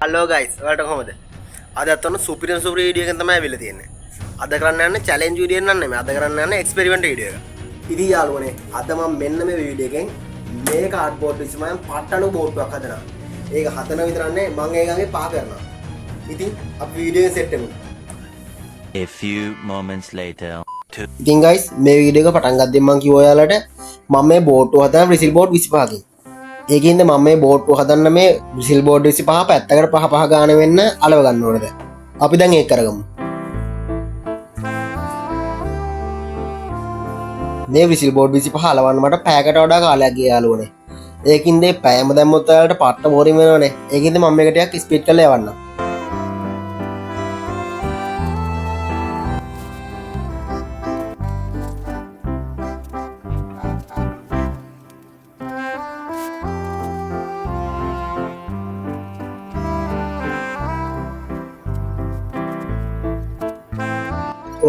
Hello guys ඔයාලට කොහමද? අද අතන සුපිරිම වීඩියෝ එකක් තමයි අවිල්ල තියෙන්නේ. අද කරන්න යන්නේ චැලෙන්ජ් වීඩියෝ එකක් නෙමෙයි. අද කරන්න යන්නේ එක්ස්පෙරිමන්ට් වීඩියෝ එකක්. ඉතින් යාළුවනේ අද මම මෙන්න මේ වීඩියෝ එකෙන් මේ කාඩ්බෝඩ් විසින් මම පට්ටණු බෝඩ්ඩක් හදනවා. ඒක හදන විතර නෙමෙයි මම ඒකගේ පහ කරනවා. ඉතින් අපි වීඩියෝ එක සෙට් කරමු. A few moments later. ඉතින් ගයිස් මේ වීඩියෝ එක පටන් ගද්දී මම කිව්වා ඔයාලට මම මේ බෝඩ් එක හදන රිසිල් බෝඩ් 25කින්. ඒකින්ද මම මේ බෝඩ් එක හදන්න මේ රිසිල් බෝඩ් 25 පැත්තකට පහ පහ ගාන වෙන්න අලව ගන්න ඕනද? අපි දැන් ඒක කරගමු. මේ රිසිල් බෝඩ් 25 අලවන්න මට පැයකට වඩා කාලයක් ගියා යාළුවනේ. ඒකින්ද මේ පැයම දැම්මොත් ඔයාලට පට්ට බෝරින් වෙනවනේ. ඒකින්ද මම මේක ටිකක් ස්පීඩ් කරලා යවන්නම්.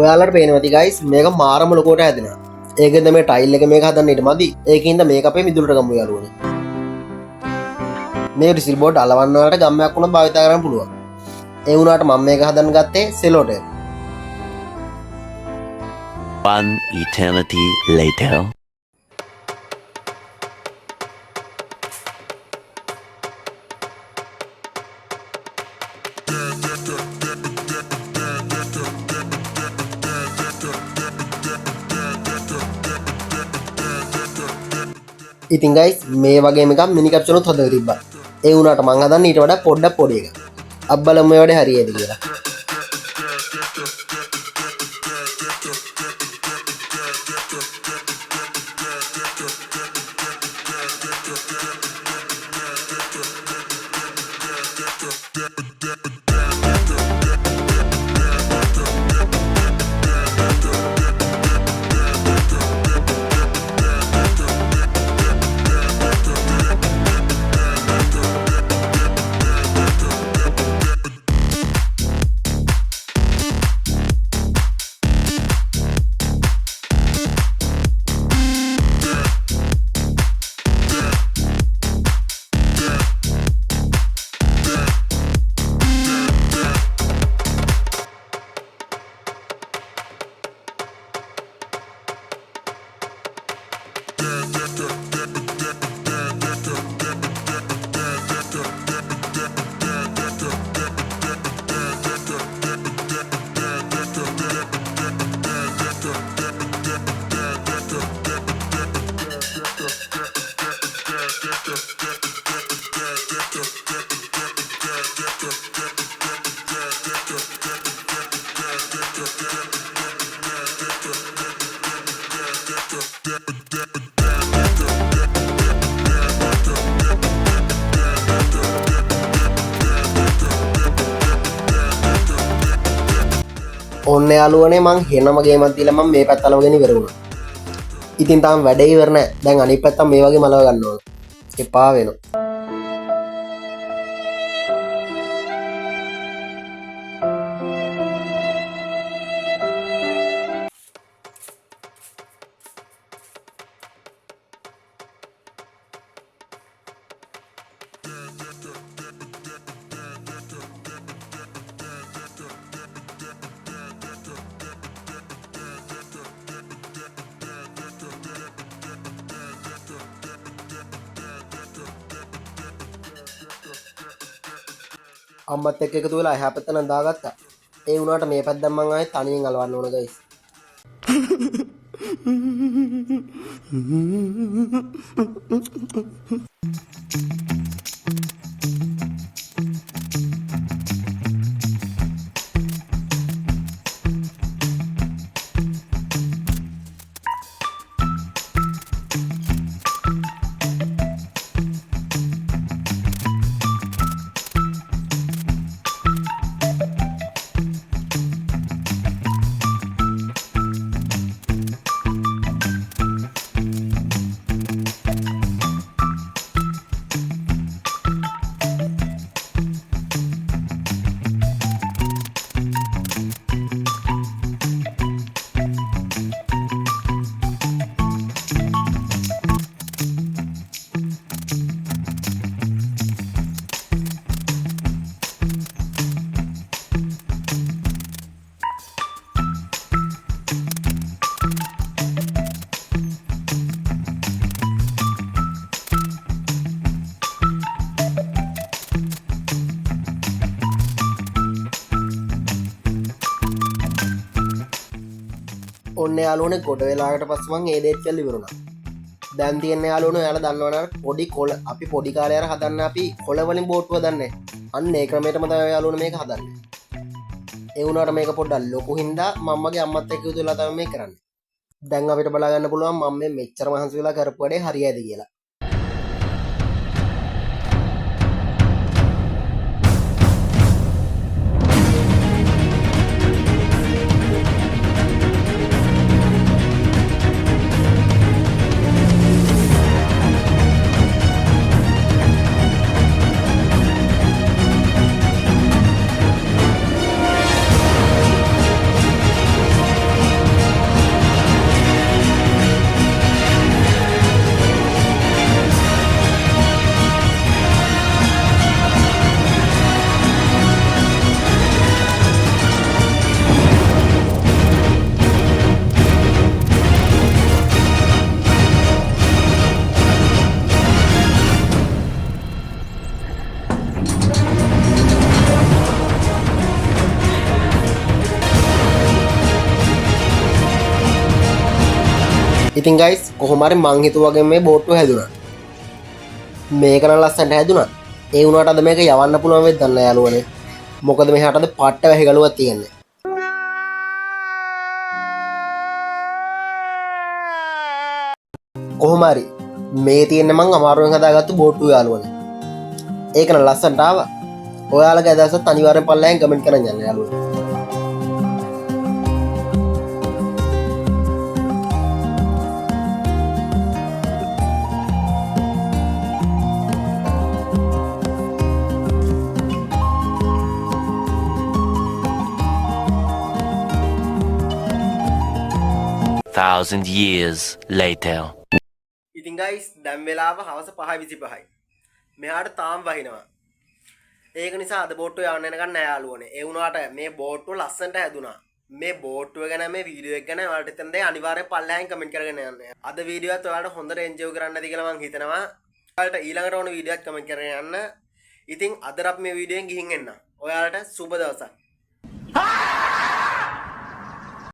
ඔයාලට පේනවා ඇති ගයිස් මේක මාරම ලොකෝට හැදෙනවා. ඒකෙන්ද මේ ටයිල් එක මේක හදන්න ඊට මදි. ඒකින්ද මේක අපේ මිදුලට ගමු යාළුවනේ. මේ රිසිල් බෝඩ් අලවන්න වලට ගම්මයක් වුණත් භාවිත කරන්න පුළුවන්. ඒ වුණාට මම මේක හදන්න ගත්තේ cello tape. One eternity later. ඉතින් ගයිස් මේ වගේ එකක් මිනි කැප්චර් උත් හදලා තිබ්බා. ඒ වුණාට මං හදන්නේ ඊට වඩා පොඩ්ඩක් පොඩි එකක්. අපි බලමු මේ වැඩේ හරියද කියලා. ඔන්න යාළුවනේ මං හෙනම ගේමක් දීලා මම මේ පැත්ත අලවගෙන ඉවර වුණා. ඉතින් තාම වැඩේ ඉවර නෑ. දැන් අනිත් පැත්ත මේ වගේ මලව ගන්න ඕන. එපා වෙනවා. අම්මත් එක්ක එකතු වෙලා එහා පැත්ත නම් දාගත්තා. ඒ වුණාට මේ පැත්තෙන් මං ආයේ තනියෙන් අලවන්න ඕන ගයිස්. ඔන්න යාලුවනේ ගොඩ වෙලාකට පස්සේ මං ඒ දේත් කියලා ඉවරුණා. දැන් තියෙන යාලුවනේ ඔයාලා දන්නවනේ පොඩි කොළ අපි පොඩි කාලේ අර හදන්න අපි කොළ වලින් බෝට්ටුව හදන්නේ. අන්න ඒ ක්‍රමයටම තමයි යාලුවනේ මේක හදන්නේ. ඒ වුණාට මේක පොඩ්ඩක් ලොකු හින්දා මම්මගේ අම්මත් එක්ක යුතුලා තමයි මේක කරන්නේ. දැන් අපිට බලා ගන්න පුළුවන් මම මේ මෙච්චර මහන්සි වෙලා කරපු වැඩේ හරියයිද කියලා. ඉතින් ගයිස් කොහොම හරි මං හිතුවා වගේ මේ බෝට්ටුව හැදුනා. මේක නම් ලස්සනට හැදුනා. ඒ වුණාට අද මේක යවන්න පුළුවන් වෙද්ද දන්න යාළුවනේ. මොකද මෙහාට අද පට්ට වැහි ගලුවක් තියෙන්නේ. කොහොම හරි මේ තියෙන්නේ මං අමාරුවෙන් හදාගත්තු බෝට්ටුව යාළුවනේ. ඒක නම් ලස්සනට ආවා. ඔයාලගේ අදහසත් අනිවාර්යෙන් පල්ලෙහෙන් කමෙන්ට් කරන්න යන්න යාළුවනේ. Thousand years later. ඉතින් ගයිස් දැන් වෙලාව හවස 5:25යි. මෙහාට තාම වහිනවා. ඒක නිසා අද බෝට්ටුව යවන්න යනකන් නෑ යාළුවනේ. ඒ වුණාට මේ බෝට්ටුව ලස්සනට හැදුනා. මේ බෝට්ටුව ගැන මේ වීඩියෝ එක ගැන ඔයාලට හිතන දේ අනිවාර්යෙන් පල්ලෙහාන් කමෙන්ට් කරගෙන යන්න. අද වීඩියෝ එකත් ඔයාලට හොඳට එන්ජොයි කරන්න ඇති කියලා මම හිතනවා. ඔයාලට ඊළඟට ඕන වීඩියෝ එකක් කමෙන්ට් කරගෙන යන්න. ඉතින් අද අපි මේ වීඩියෝෙන් ගිහින් එන්න. ඔයාලට සුබ දවසක්.